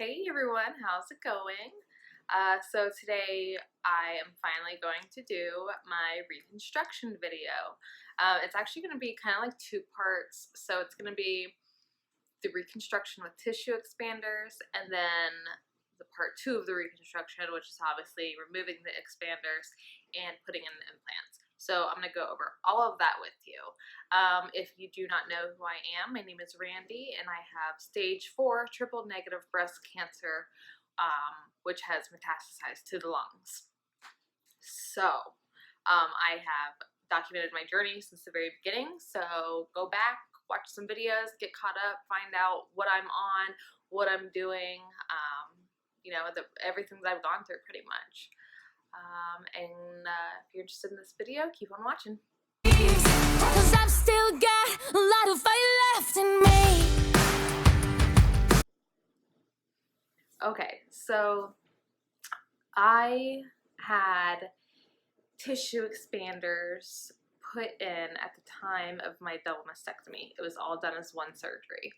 Hey everyone, how's it going? So today I am finally going to do my reconstruction video. It's actually going to be kind of like two parts. So it's going to be the reconstruction with tissue expanders and then the part two of the reconstruction, which is obviously removing the expanders and putting in the implants. So I'm going to go over all of that with you. If you do not know who I am, my name is Randy and I have stage 4 triple negative breast cancer, which has metastasized to the lungs. So I have documented my journey since the very beginning. So go back, watch some videos, get caught up, find out what I'm on, what I'm doing, everything that I've gone through pretty much. If you're interested in this video, keep on watching. 'Cause I've still got a lot of fire left in me. Okay, so I had tissue expanders put in at the time of my double mastectomy. It was all done as one surgery.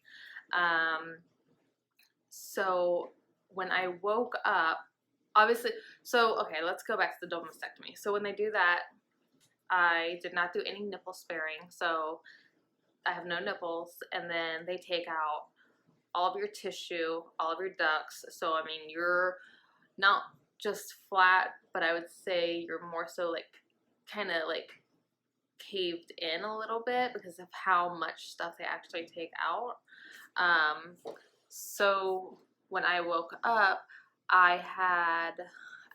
So when I woke up, obviously, okay, let's go back to the double mastectomy. So when they do that, I did not do any nipple sparing, so I have no nipples, and then they take out all of your tissue, all of your ducts. So I mean, you're not just flat, but I would say you're more so like kind of like caved in a little bit because of how much stuff they actually take out. So when I woke up, I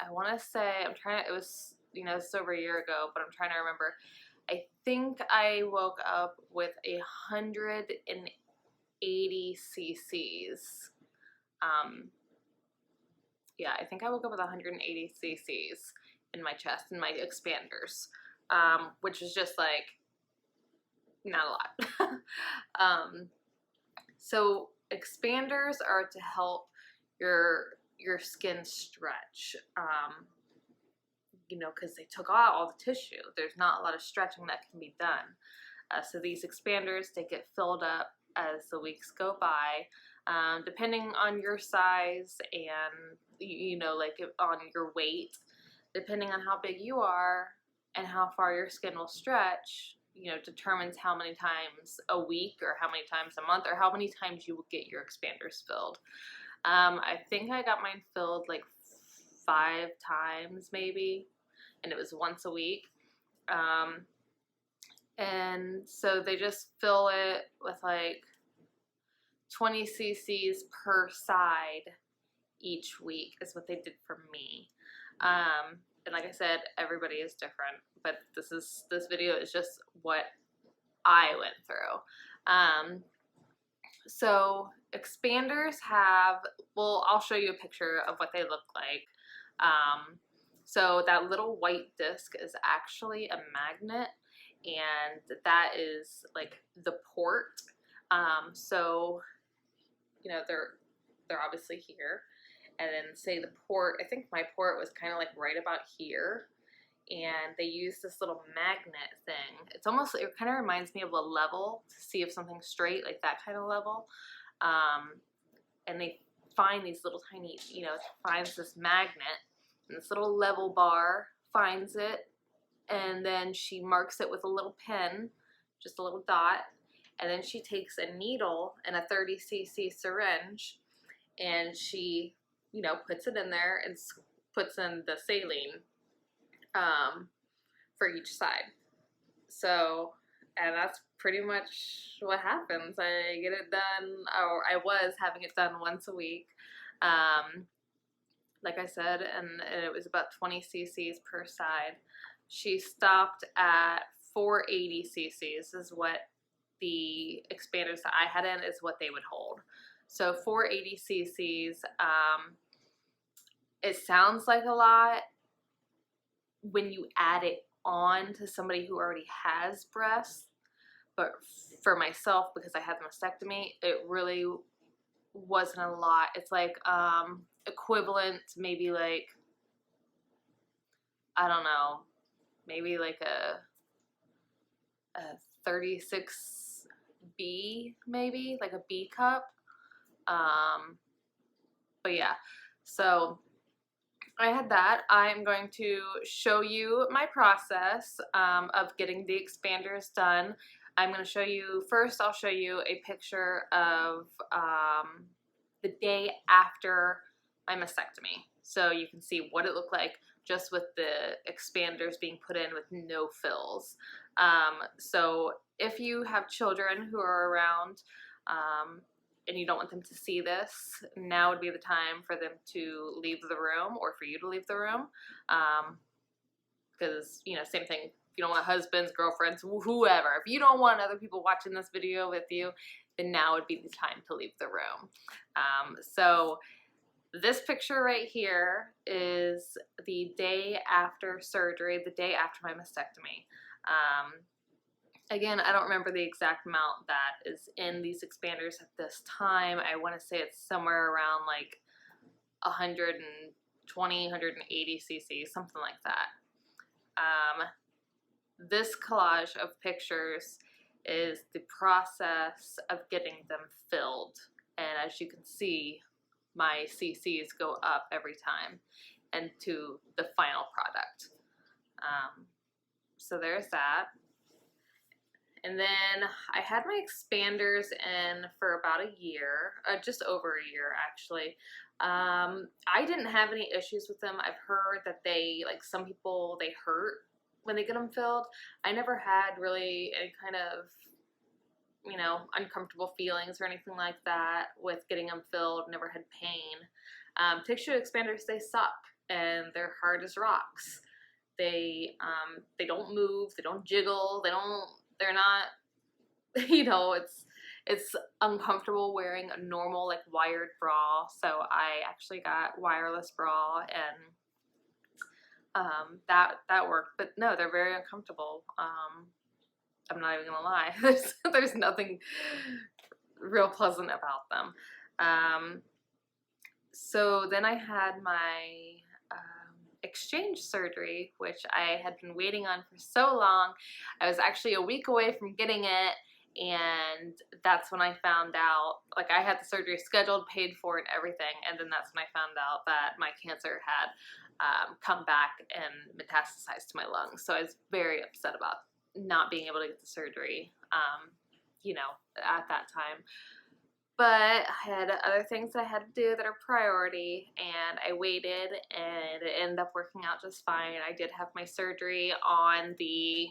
want to say, it was, it's over a year ago, but I'm trying to remember. I think I woke up with 180 cc's. Yeah, I think I woke up with 180 cc's in my chest, in my expanders, which is just like not a lot. So expanders are to help your skin stretch, because they took out all the tissue. There's not a lot of stretching that can be done. So these expanders, they get filled up as the weeks go by, depending on your size and, like on your weight, depending on how big you are and how far your skin will stretch, determines how many times a week or how many times a month or how many times you will get your expanders filled. I think I got mine filled like 5 times maybe, and it was once a week. And so they just fill it with like 20 cc's per side each week is what they did for me. And like I said, everybody is different, but this video is just what I went through. So expanders I'll show you a picture of what they look like. So that little white disc is actually a magnet, and that is like the port. So they're obviously here, and then say the port, I think my port was kind of like right about here, and they use this little magnet thing. It kind of reminds me of a level to see if something's straight, like that kind of level. And they find these little tiny, it finds this magnet, and this little level bar finds it, and then she marks it with a little pin, just a little dot, and then she takes a needle and a 30 cc syringe, and she, puts it in there and puts in the saline for each side. So, and that's pretty much what happens. I get it done, or I was having it done once a week, like I said, and it was about 20 cc's per side. She stopped at 480 cc's is what the expanders that I had in is what they would hold. So 480 cc's, it sounds like a lot when you add it on to somebody who already has breasts, but for myself, because I had the mastectomy, it really wasn't a lot. It's like equivalent to maybe like, I don't know, maybe like a 36B, maybe like a B cup. But yeah, so I had that. I'm going to show you my process of getting the expanders done. I'm going to show you, first I'll show you a picture of the day after my mastectomy. So you can see what it looked like just with the expanders being put in with no fills. So if you have children who are around, and you don't want them to see this, now would be the time for them to leave the room or for you to leave the room. Because, you know, same thing, if you don't want husbands, girlfriends, whoever, if you don't want other people watching this video with you, then now would be the time to leave the room. So this picture right here is the day after surgery, the day after my mastectomy. Again, I don't remember the exact amount that is in these expanders at this time. I want to say it's somewhere around like 120, 180 cc's, something like that. This collage of pictures is the process of getting them filled. And as you can see, my cc's go up every time and to the final product. So there's that. And then I had my expanders in for about a year, just over a year actually. I didn't have any issues with them. I've heard that they, like some people, they hurt when they get them filled. I never had really any kind of, you know, uncomfortable feelings or anything like that with getting them filled, never had pain. Tissue expanders, they suck and they're hard as rocks. They don't move, they don't jiggle, they're not, you know, it's uncomfortable wearing a normal like wired bra. So I actually got wireless bra and that worked. But no, they're very uncomfortable. I'm not even gonna lie. There's nothing real pleasant about them. So then I had my exchange surgery, which I had been waiting on for so long. I was actually a week away from getting it, and that's when I found out, like I had the surgery scheduled, paid for it, everything, and then that's when I found out that my cancer had come back and metastasized to my lungs. So I was very upset about not being able to get the surgery, you know, at that time. But I had other things I had to do that are priority, and I waited, and it ended up working out just fine. I did have my surgery on the,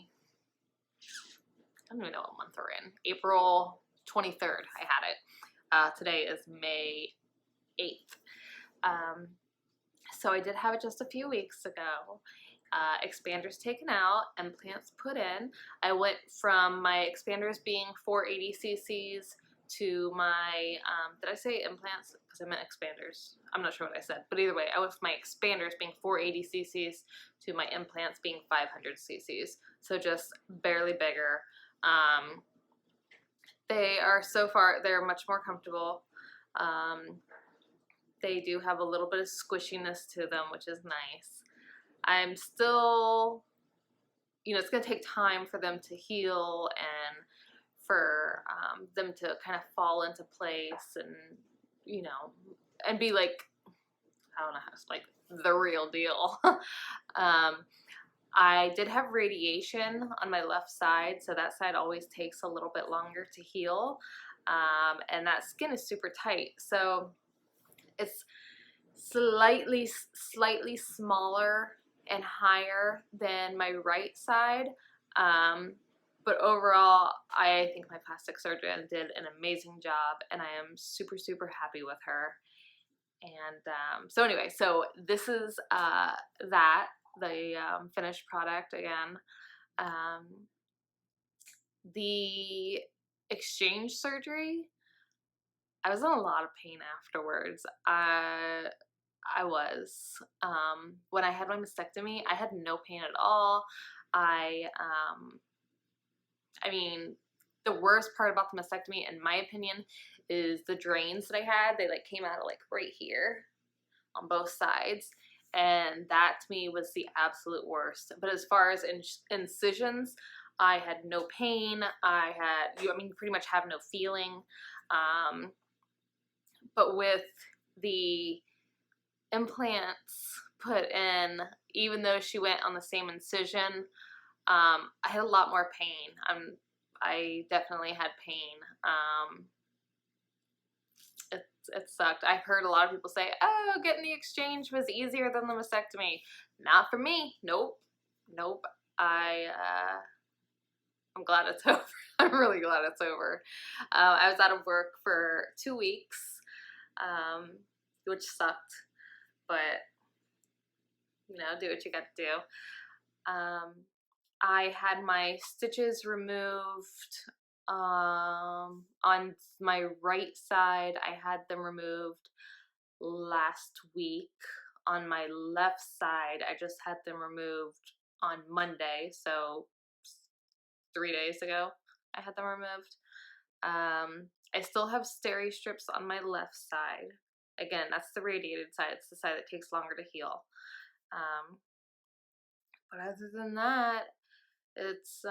I don't even know what month we're in, April 23rd I had it. Today is May 8th. So I did have it just a few weeks ago. Expanders taken out, implants put in. I went from my expanders being 480 cc's to my, did I say implants? Because I meant expanders. I'm not sure what I said, but either way, I went from my expanders being 480 cc's to my implants being 500 cc's. So just barely bigger. They are so far, they're much more comfortable. They do have a little bit of squishiness to them, which is nice. I'm still, you know, it's going to take time for them to heal and for them to kind of fall into place and, you know, and be like, I don't know how to, like the real deal. I did have radiation on my left side, so that side always takes a little bit longer to heal, and that skin is super tight, so it's slightly smaller and higher than my right side, but overall I think my plastic surgeon did an amazing job, and I am super happy with her. And so anyway, so this is the finished product again. The exchange surgery, I was in a lot of pain afterwards. I was. When I had my mastectomy, I had no pain at all. I mean, the worst part about the mastectomy, in my opinion, is the drains that I had. They like came out of like right here on both sides. And that to me was the absolute worst. But as far as incisions, I had no pain. I mean, pretty much have no feeling. But with the implants put in, even though she went on the same incision. I had a lot more pain. I definitely had pain. It sucked. I've heard a lot of people say, "Oh, getting the exchange was easier than the mastectomy." Not for me. Nope, nope. I'm glad it's over. I'm really glad it's over. I was out of work for 2 weeks, which sucked, but do what you got to do. I had my stitches removed on my right side. I had them removed last week. On my left side, I just had them removed on Monday, so 3 days ago I had them removed. I still have steri strips on my left side. Again, that's the radiated side. It's the side that takes longer to heal. But other than that, it's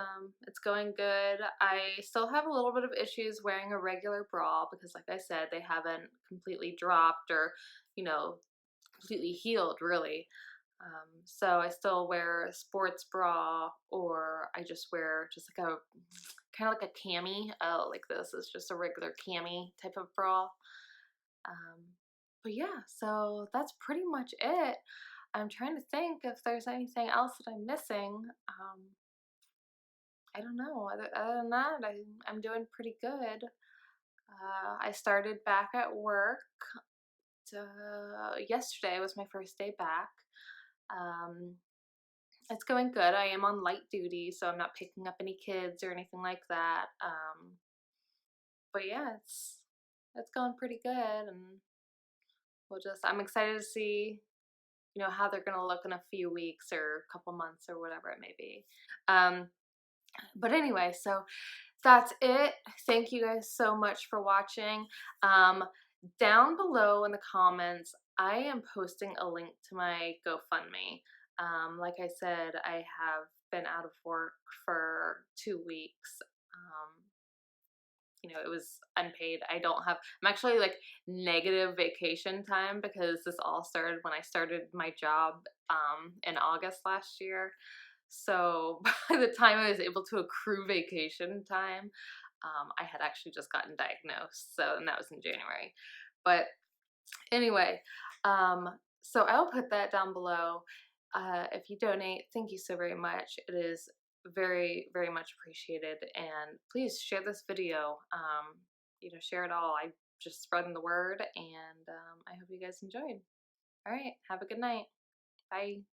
going good. I still have a little bit of issues wearing a regular bra because, like I said, they haven't completely dropped or, completely healed, really. So I still wear a sports bra, or I just wear just like a kind of like a cami. Like this is just a regular cami type of bra. But yeah, so that's pretty much it. I'm trying to think if there's anything else that I'm missing. I don't know. Other than that, I'm doing pretty good. I started back at work. Yesterday was my first day back. It's going good. I am on light duty, so I'm not picking up any kids or anything like that. But yeah, it's going pretty good, and I'm excited to see how they're gonna look in a few weeks or a couple months or whatever it may be. But anyway, so that's it. Thank you guys so much for watching. Down below in the comments, I am posting a link to my GoFundMe. Like I said, I have been out of work for 2 weeks. It was unpaid. I'm actually like negative vacation time because this all started when I started my job in August last year. So by the time I was able to accrue vacation time, I had actually just gotten diagnosed. And that was in January. But anyway, so I'll put that down below. If you donate, thank you so very much. It is very, very much appreciated. And please share this video. Share it all. I just spreading the word, and I hope you guys enjoyed. All right, have a good night. Bye.